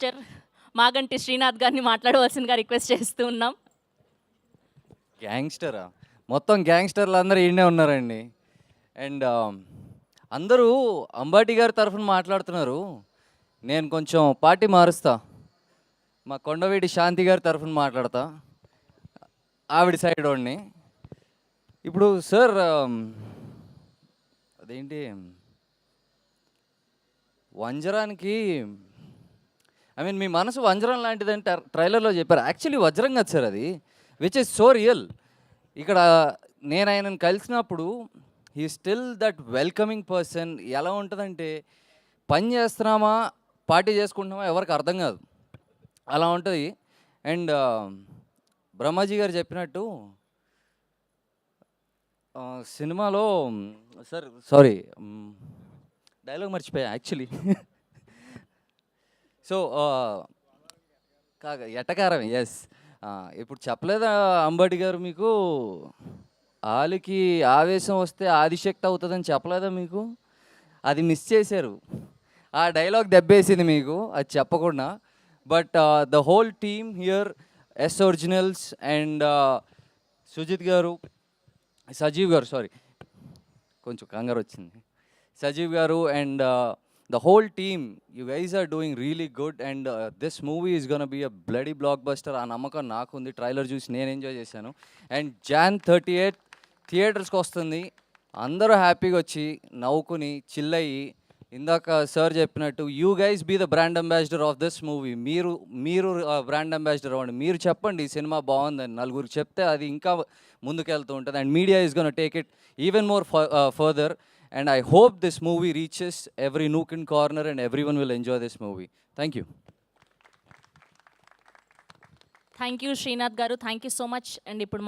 Gangster Maganti Srinath గారిని మాట్లాడవలసిందిగా request చేస్తూ ఉన్నాం. గ్యాంగ్స్టరా? మొత్తం గ్యాంగ్స్టర్లు అందరూ ఈడనే ఉన్నారండి. అండ్ అందరూ అంబాటి గారి తరఫున మాట్లాడుతున్నారు. నేను కొంచెం పార్టీ మారుస్తా. మా కొండవీటి శాంతి గారి తరఫున మాట్లాడతా. ఆవిడ సైడ్ వాడిని. ఇప్పుడు సార్ అదేంటి వంజరానికి మీ మనసు వంజరం లాంటిదంటే ట్రైలర్లో చెప్పారు. యాక్చువల్లీ వజ్రం కాదు సార్ అది, విచ్ ఇస్ సో రియల్. ఇక్కడ నేను ఆయనను కలిసినప్పుడు he still that welcoming person. ఎలా ఉంటుందంటే పని చేస్తున్నామా పార్టీ చేసుకుంటున్నామా ఎవరికి అర్థం కాదు, అలా ఉంటుంది. అండ్ బ్రహ్మాజీ గారు చెప్పినట్టు సినిమాలో సార్ సారీ డైలాగ్ మర్చిపోయా యాక్చువల్లీ. సో ఎట్టకారం, ఎస్. ఇప్పుడు చెప్పలేదా అంబటి గారు మీకు, ఆలికి ఆవేశం వస్తే ఆదిశక్తి అవుతుందని చెప్పలేదా మీకు? అది మిస్ చేశారు. ఆ డైలాగ్ దెబ్బేసింది మీకు అది చెప్పకుండా. But the whole team here, S Originals and Sujith గారు, సజీవ్ గారు, సారీ కొంచెం కంగారు వచ్చింది, సజీవ్ గారు and the whole team, you guys are doing really good and this movie is gonna be a bloody blockbuster. ఆ నమ్మకం నాకు ఉంది. ట్రైలర్ చూసి నేను ఎంజాయ్ చేశాను. అండ్ Jan 38 థియేటర్స్కి వస్తుంది. అందరూ హ్యాపీగా వచ్చి నవ్వుకుని చిల్ అయ్యి, ఇందాక సార్ చెప్పినట్టు you guys be the brand ambassador of this movie. మీరు బ్రాండ్ అంబాసిడర్ అవ్వండి. మీరు చెప్పండి ఈ సినిమా బాగుందని, నలుగురికి చెప్తే అది ఇంకా ముందుకెళ్తూ ఉంటుంది. And media is gonna take it even more further. And I hope this movie reaches every nook and corner and everyone will enjoy this movie. Thank you. Thank you Srinath గారు, thank you so much. And ఇప్పుడు